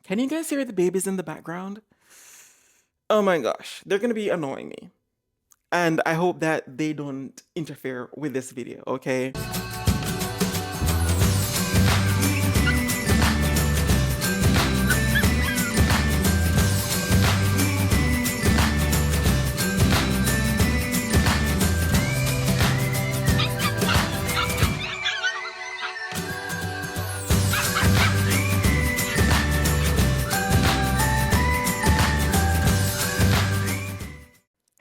Can you guys hear the babies in the background? Oh my gosh, they're gonna be annoying me. And I hope that they don't interfere with this video, okay?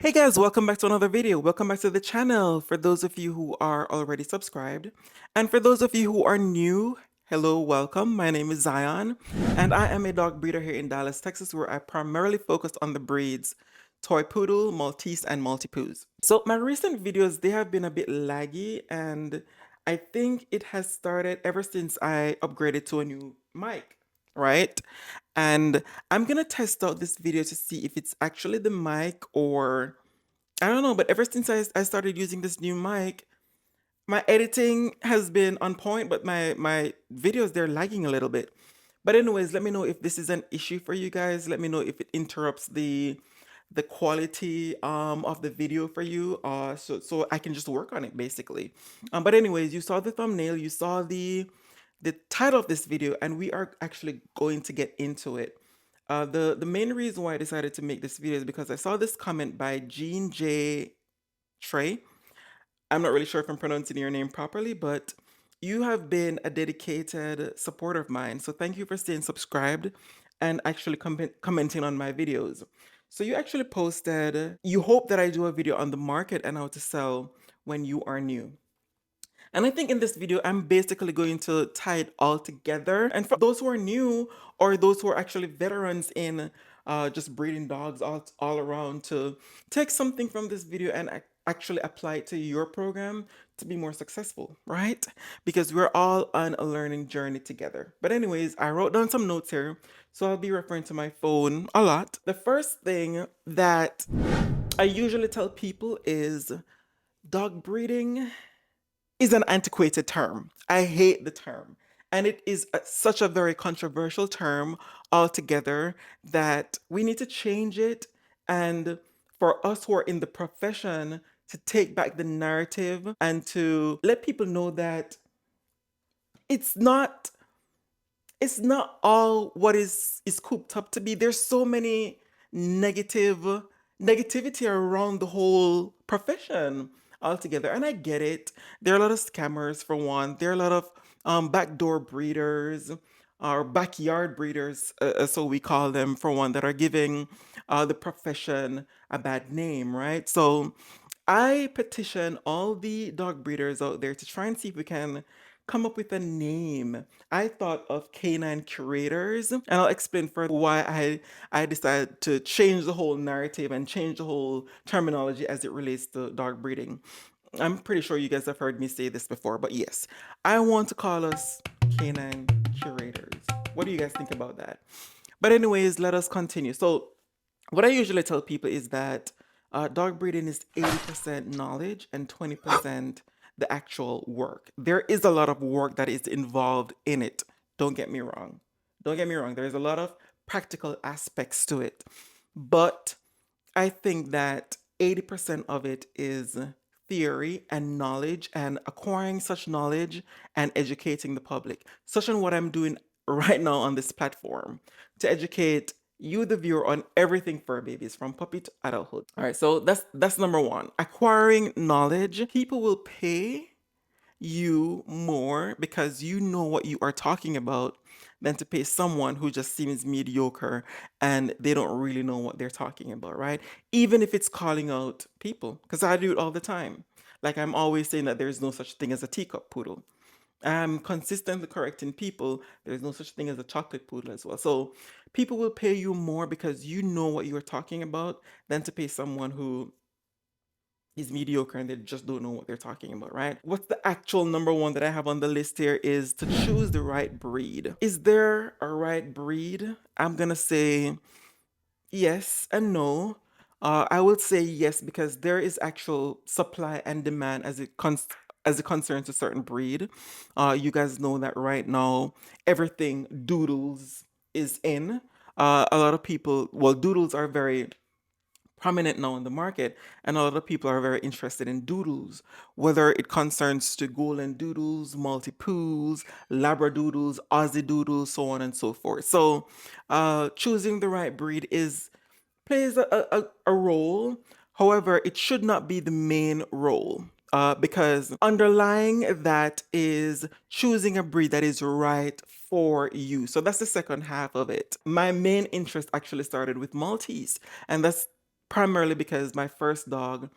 Hey guys, welcome back to another video. Welcome back to the channel for those of you who are already subscribed. And for those of you who are new, hello, welcome. My name is Zion, and I am a dog breeder here in Dallas, Texas, where I primarily focus on the breeds Toy Poodle, Maltese, and Maltipoos. So my recent videos, they have been a bit laggy, and I think it has started ever since I upgraded to a new mic, right? And I'm gonna test out this video to see if it's actually the mic or I don't know, but ever since I started using this new mic, my editing has been on point, but my videos they're lagging a little bit. But anyways, let me know if this is an issue for you guys. Let me know if it interrupts the quality of the video for you so I can just work on it basically. But anyways, you saw the thumbnail, you saw the title of this video, and we are actually going to get into it. The main reason why I decided to make this video is because I saw this comment by Jean J. Trey. I'm not really sure if I'm pronouncing your name properly, but you have been a dedicated supporter of mine. So thank you for staying subscribed and actually commenting on my videos. So you actually posted, you hope that I do a video on the market and how to sell when you are new. And I think in this video, I'm basically going to tie it all together. And for those who are new or those who are actually veterans in just breeding dogs all around, to take something from this video and actually apply it to your program to be more successful, right? Because we're all on a learning journey together. But anyways, I wrote down some notes here, so I'll be referring to my phone a lot. The first thing that I usually tell people is dog breeding is an antiquated term. I hate the term. And it is such a very controversial term altogether that we need to change it. And for us who are in the profession to take back the narrative and to let people know that it's not it's not all what is cooped up to be. There's so many negativity around the whole profession altogether, and I get it. There are a lot of scammers for one. There are a lot of backdoor breeders or backyard breeders, so we call them for one, that are giving the profession a bad name, right? So I petition all the dog breeders out there to try and see if we can come up with a name. I thought of canine curators, and I'll explain further why I decided to change the whole narrative and change the whole terminology as it relates to dog breeding. I'm pretty sure you guys have heard me say this before, but yes, I want to call us canine curators. What do you guys think about that? But anyways, let us continue. So what I usually tell people is that dog breeding is 80% knowledge and 20% the actual work. There is a lot of work that is involved in it. Don't get me wrong. Don't get me wrong. There's a lot of practical aspects to it. But I think that 80% of it is theory and knowledge and acquiring such knowledge and educating the public. Such as what I'm doing right now on this platform to educate you, the viewer, on everything fur babies from puppy to adulthood. All right, so that's number one. Acquiring knowledge. People will pay you more because you know what you are talking about than to pay someone who just seems mediocre and they don't really know what they're talking about, right? Even if it's calling out people, because I do it all the time. Like I'm always saying that there's no such thing as a teacup poodle. I'm consistently correcting people. There's no such thing as a chocolate poodle as well. So people will pay you more because you know what you're talking about than to pay someone who is mediocre and they just don't know what they're talking about, right? What's the actual number one that I have on the list here is to choose the right breed. Is there a right breed? I'm gonna say yes and no. I would say yes because there is actual supply and demand as it concerns a certain breed. You guys know that right now everything doodles is in. A lot of people, well, doodles are very prominent now in the market, and a lot of people are very interested in doodles, whether it concerns to golden doodles, multi-poos, labradoodles, aussie doodles, so on and so forth. So choosing the right breed is plays a role. However, it should not be the main role, because underlying that is choosing a breed that is right for you. So that's the second half of it. My main interest actually started with Maltese, and that's primarily because my first dog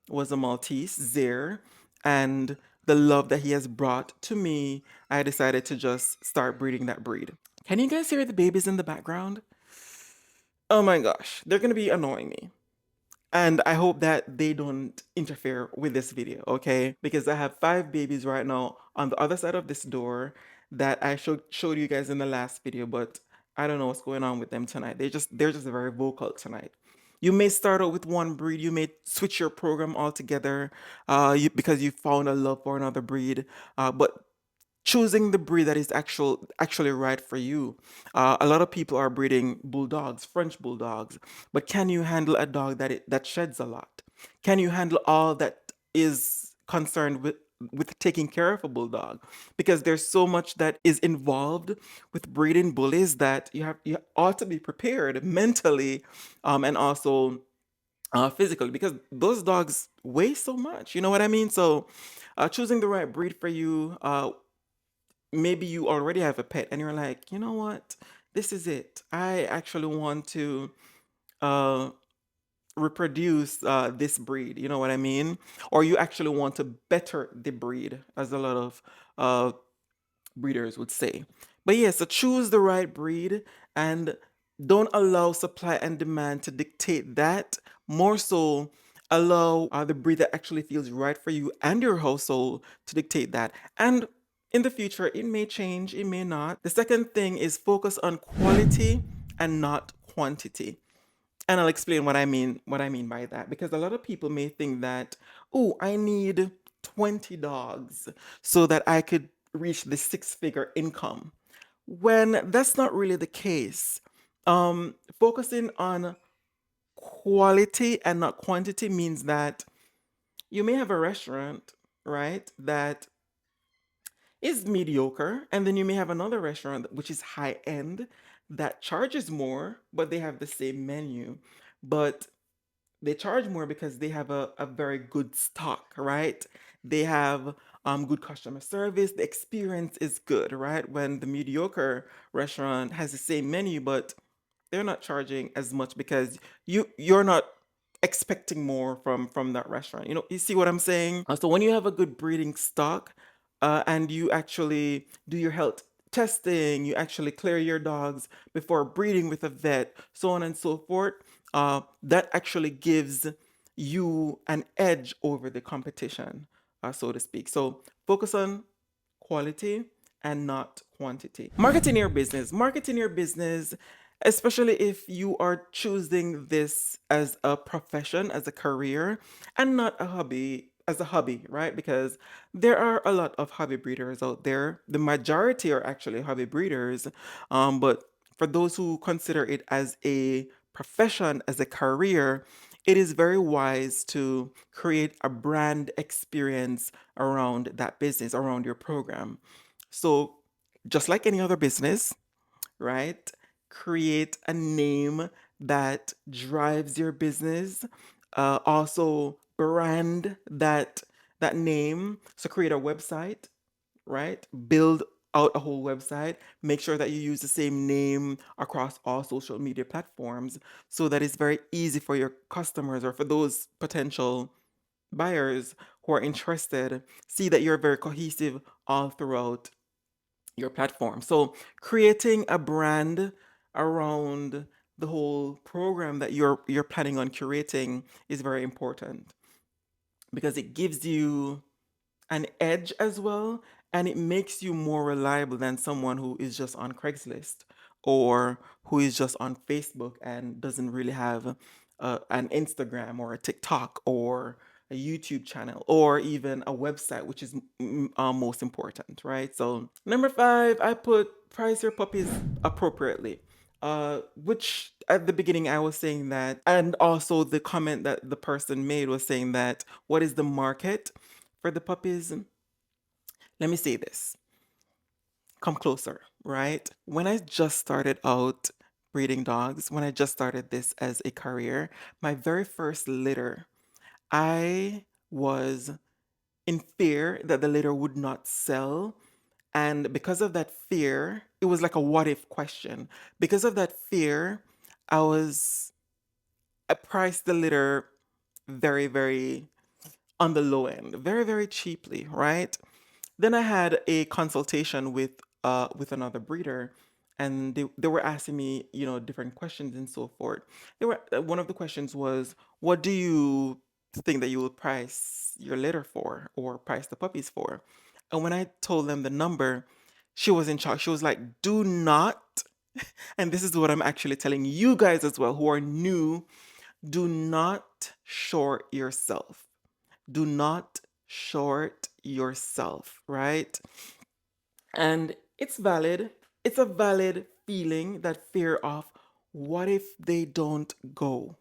was a Maltese, Zare, and the love that he has brought to me, I decided to just start breeding that breed. Can you guys hear the babies in the background? Oh my gosh, they're gonna be annoying me. And I hope that they don't interfere with this video, okay? Because I have 5 babies right now on the other side of this door that I showed you guys in the last video, but I don't know what's going on with them tonight. They're just very vocal tonight. You may start out with one breed, you may switch your program altogether, because you found a love for another breed, but choosing the breed that is actually right for you. A lot of people are breeding bulldogs, French bulldogs, but can you handle a dog that sheds a lot? Can you handle all that is concerned with taking care of a bulldog? Because there's so much that is involved with breeding bullies that you ought to be prepared mentally, and also physically, because those dogs weigh so much. You know what I mean? So choosing the right breed for you, maybe you already have a pet and you're like, you know what? This is it. I actually want to uh, reproduce this breed. You know what I mean? Or you actually want to better the breed, as a lot of uh, breeders would say. But yeah, so choose the right breed and don't allow supply and demand to dictate that. More so, allow the breed that actually feels right for you and your household to dictate that. And in the future, it may change, it may not. The second thing is focus on quality and not quantity. And I'll explain what I mean by that, because a lot of people may think that, oh, I need 20 dogs so that I could reach the six-figure income. When that's not really the case. Focusing on quality and not quantity means that you may have a restaurant, right, that is mediocre, and then you may have another restaurant which is high end that charges more, but they have the same menu. But they charge more because they have a very good stock, right? They have good customer service. The experience is good, right? When the mediocre restaurant has the same menu, but they're not charging as much because you're not expecting more from that restaurant. You see what I'm saying? So when you have a good breeding stock, and you actually do your health testing, you actually clear your dogs before breeding with a vet, so on and so forth, that actually gives you an edge over the competition, so to speak. So focus on quality and not quantity. Marketing your business. Marketing your business, especially if you are choosing this as a profession, as a career, and not a hobby, as a hobby, right? Because there are a lot of hobby breeders out there. The majority are actually hobby breeders. But for those who consider it as a profession, as a career, it is very wise to create a brand experience around that business, around your program. So, just like any other business, right? Create a name that drives your business. Also, brand that name. So, create a website, right? Build out a whole website. Make sure that you use the same name across all social media platforms so that it's very easy for your customers or for those potential buyers who are interested, see that you're very cohesive all throughout your platform. So creating a brand around the whole program that you're planning on curating is very important, because it gives you an edge as well, and it makes you more reliable than someone who is just on Craigslist or who is just on Facebook and doesn't really have an Instagram or a TikTok or a YouTube channel or even a website, which is most important, right? So number 5, I put price your puppies appropriately. Which at the beginning I was saying that, and also the comment that the person made was saying that, what is the market for the puppies? Let me say this. Come closer, right? When I just started out breeding dogs, when I just started this as a career, my very first litter, I was in fear that the litter would not sell. And because of that fear, it was like a what if question. Because of that fear, I was, I priced the litter very, very on the low end, very, very cheaply, right? Then I had a consultation with another breeder, and they were asking me, different questions and so forth. They were one of the questions was, "What do you think that you will price your litter for, or price the puppies for?" And when I told them the number, she was in shock. She was like, "Do not," and this is what I'm actually telling you guys as well, who are new, do not short yourself. Do not short yourself, right? And it's valid. It's a valid feeling, that fear of, what if they don't go?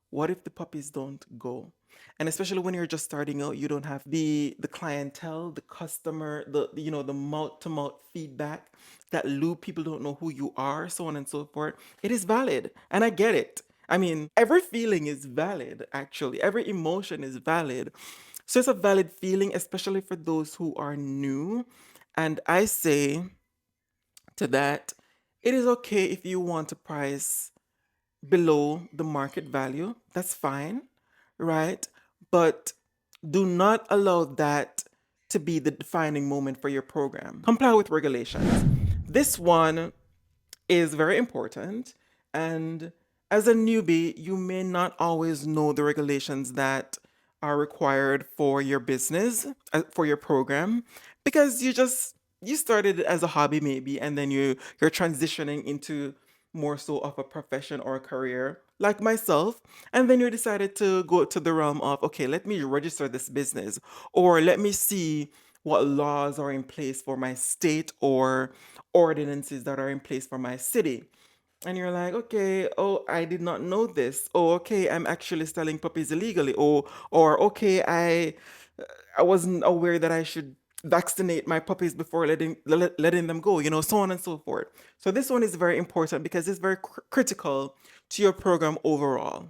What if the puppies don't go? And especially when you're just starting out, you don't have the clientele, the customer, the mouth to mouth feedback, that loop. People don't know who you are, so on and so forth. It is valid, and I get it. I mean, every feeling is valid, actually. Every emotion is valid. So it's a valid feeling, especially for those who are new. And I say to that, it is okay if you want to price below the market value. That's fine, right? But do not allow that to be the defining moment for your program. Comply with regulations. This one is very important. And as a newbie, you may not always know the regulations that are required for your business, for your program, because you started it as a hobby maybe, and then you're transitioning into more so of a profession or a career like myself, and then you decided to go to the realm of, okay, let me register this business, or let me see what laws are in place for my state, or ordinances that are in place for my city. And you're like, okay, oh, I did not know this. Oh, okay, I'm actually selling puppies illegally. Or okay, I wasn't aware that I should vaccinate my puppies before letting them go, so on and so forth. So this one is very important because it's very critical to your program overall.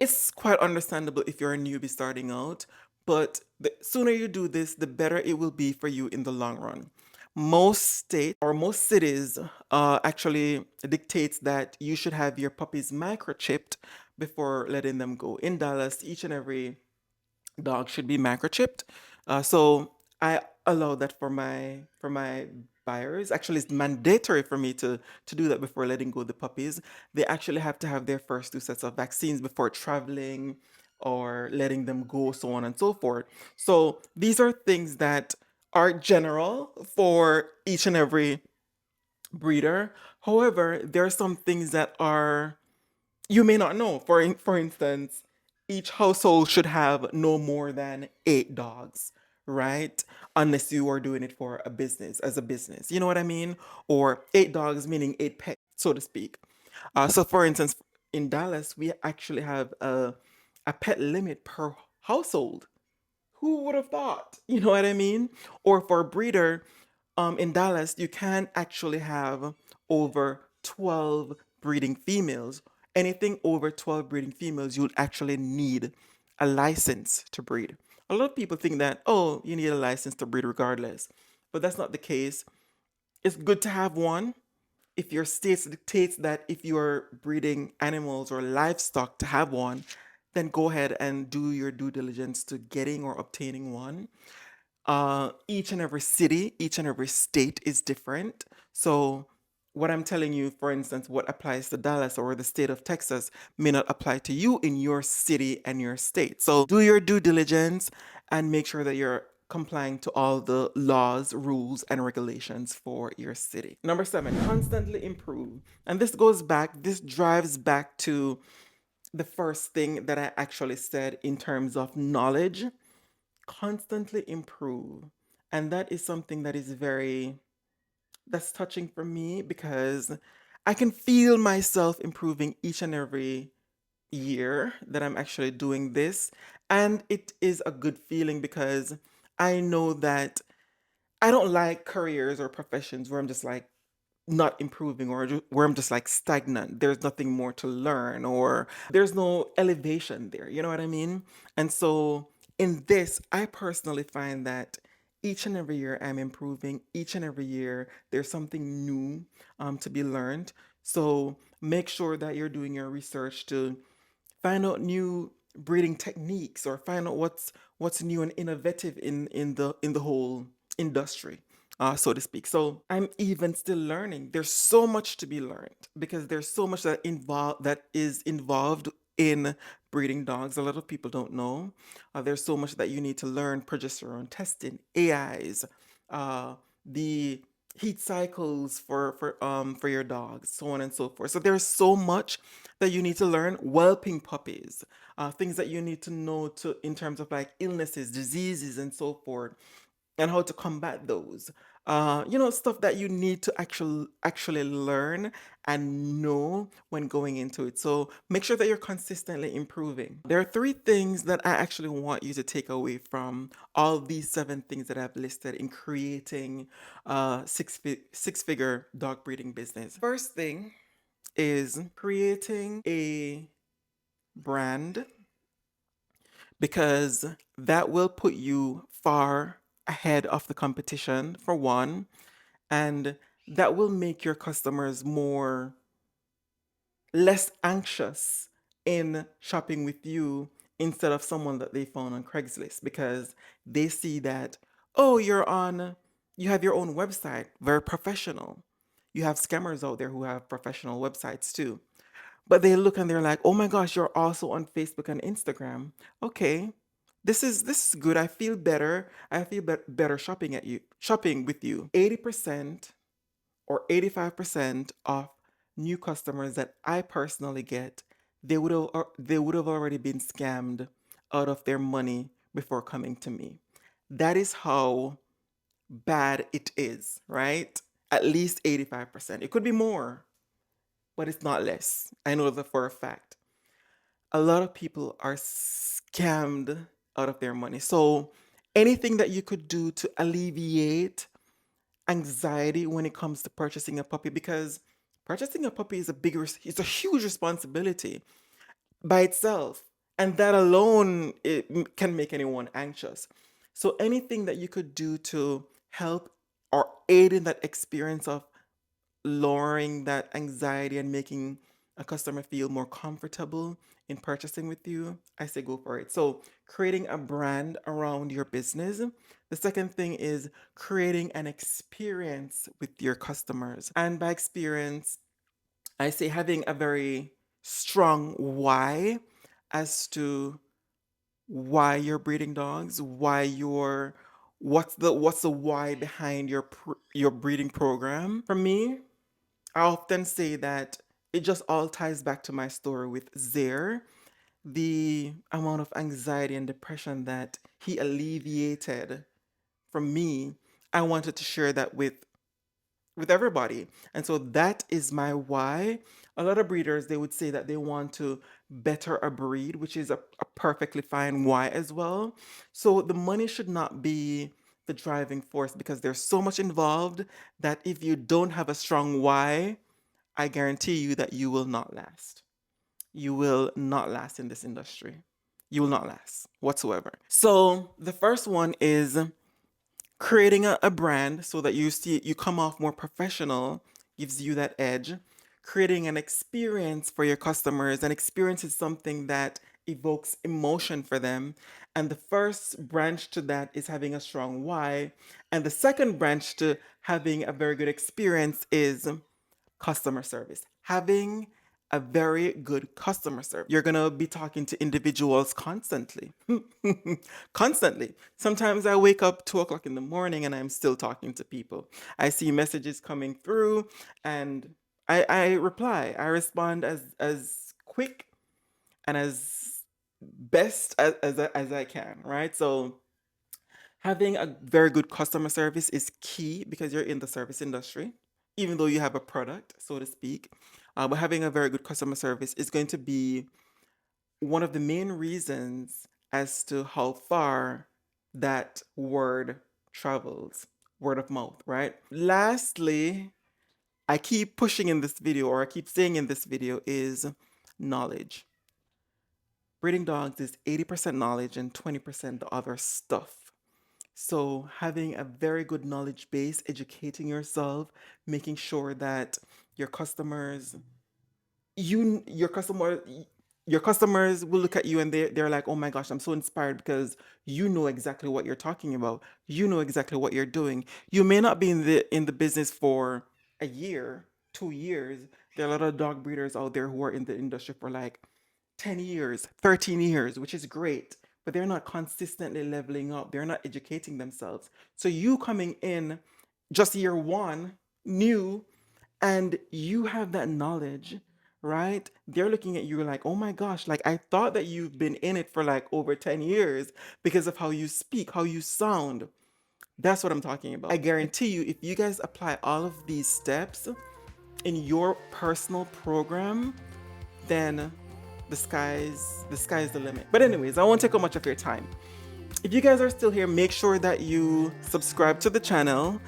It's quite understandable if you're a newbie starting out, but the sooner you do this, the better it will be for you in the long run. Most states or most cities actually dictates that you should have your puppies microchipped before letting them go. In Dallas, each and every dog should be microchipped. So I allow that for my buyers. Actually, it's mandatory for me to do that before letting go the puppies. They actually have to have their first two sets of vaccines before traveling or letting them go, so on and so forth. So these are things that are general for each and every breeder. However, there are some things that are you may not know. For instance, each household should have no more than 8 dogs, right? Unless you are doing it for a business, as a business. You know what I mean? Or 8 dogs, meaning 8 pets, so to speak. So, for instance, in Dallas, we actually have a pet limit per household. Who would have thought? You know what I mean? Or for a breeder, in Dallas, you can actually have over 12 breeding females. Anything over 12 breeding females, you'll actually need a license to breed. A lot of people think that, oh, you need a license to breed regardless. But that's not the case. It's good to have one. If your state dictates that if you're breeding animals or livestock to have one, then go ahead and do your due diligence to getting or obtaining one. Each and every city, each and every state is different. So, what I'm telling you, for instance, what applies to Dallas or the state of Texas may not apply to you in your city and your state. So, do your due diligence and make sure that you're complying to all the laws, rules, and regulations for your city. Number 7, constantly improve. And this drives back to the first thing that I actually said in terms of knowledge. Constantly improve. And that is something that is that's touching for me because I can feel myself improving each and every year that I'm actually doing this. And it is a good feeling because I know that I don't like careers or professions where I'm just like not improving or where I'm just like stagnant. There's nothing more to learn or there's no elevation there. You know what I mean? And so in this, I personally find that each and every year I'm improving. Each and every year there's something new to be learned. So make sure that you're doing your research to find out new breeding techniques or find out what's new and innovative in the whole industry, so to speak. So I'm even still learning. There's so much to be learned because there's so much that is involved in breeding dogs. A lot of people don't know. There's so much that you need to learn: progesterone testing, AIs, the heat cycles for your dogs, so on and so forth. So there's so much that you need to learn. Whelping puppies, things that you need to know to in terms of like illnesses, diseases, and so forth, and how to combat those. Stuff that you need to actually learn and know when going into it. So make sure that you're consistently improving. There are three things that I actually want you to take away from all these seven things that I've listed in creating a six-figure dog breeding business. First thing is creating a brand, because that will put you far ahead of the competition, for one, and that will make your customers less anxious in shopping with you instead of someone that they found on Craigslist, because they see that, oh, you have your own website, very professional. You have scammers out there who have professional websites too. But they look and they're like, "Oh my gosh, you're also on Facebook and Instagram. Okay, this is good. I feel better. I feel better shopping with you." 80% or 85% of new customers that I personally get, they would have already been scammed out of their money before coming to me. That is how bad it is, right? At least 85%. It could be more, but it's not less. I know that for a fact. A lot of people are scammed out of their money. So anything that you could do to alleviate anxiety when it comes to purchasing a puppy, because purchasing a puppy is it's a huge responsibility by itself, and that alone can make anyone anxious. So anything that you could do to help or aid in that experience of lowering that anxiety and making a customer feel more comfortable in purchasing with you, I say go for it. So, creating a brand around your business. The second thing is creating an experience with your customers. And by experience, I say having a very strong why as to why you're breeding dogs, what's the why behind your breeding program. For me, I often say that it just all ties back to my story with Zaire, the amount of anxiety and depression that he alleviated from me. I wanted to share that with everybody. And so that is my why. A lot of breeders, they would say that they want to better a breed, which is a perfectly fine why as well. So the money should not be the driving force, because there's so much involved that if you don't have a strong why, I guarantee you that you will not last. You will not last in this industry. You will not last whatsoever. So the first one is creating a brand so that you come off more professional, gives you that edge. Creating an experience for your customers. An experience is something that evokes emotion for them. And the first branch to that is having a strong why. And the second branch to having a very good experience is customer service. Having a very good customer service. You're going to be talking to individuals constantly. Constantly. Sometimes I wake up 2 o'clock in the morning and I'm still talking to people. I see messages coming through and I reply. I respond as quick and as best as I can, right? So having a very good customer service is key because you're in the service industry. even though you have a product, so to speak. But having a very good customer service is going to be one of the main reasons as to how far that word travels, word of mouth, right? Lastly, I keep pushing in this video, or I keep saying in this video, is knowledge. Breeding dogs is 80% knowledge and 20% the other stuff. So having a very good knowledge base, educating yourself, making sure that your customers you your customers will look at you and they're like, oh my gosh, I'm so inspired because you know exactly what you're talking about. You know exactly what you're doing. You may not be in the business for a year, 2 years. There are a lot of dog breeders out there who are in the industry for like 10 years, 13 years, which is great, but they're not consistently leveling up. They're not educating themselves. So you coming in just year one, new, and you have that knowledge, right? They're looking at you like, oh my gosh, like I thought that you've been in it for like over 10 years because of how you speak, how you sound. That's what I'm talking about. I guarantee you, if you guys apply all of these steps in your personal program, then the sky's the limit. But anyways, I won't take up much of your time. If you guys are still here, make sure that you subscribe to the channel.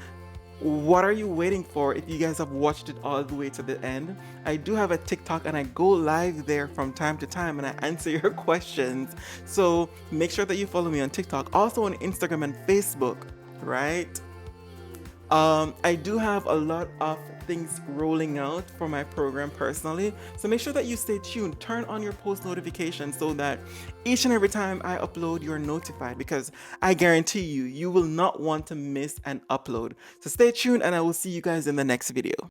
What are you waiting for if you guys have watched it all the way to the end? I do have a TikTok and I go live there from time to time and I answer your questions. So make sure that you follow me on TikTok, also on Instagram and Facebook, right? I do have a lot of things rolling out for my program personally, so make sure that you stay tuned. Turn on your post notifications so that each and every time I upload, you're notified, because I guarantee you, you will not want to miss an upload. So stay tuned and I will see you guys in the next video.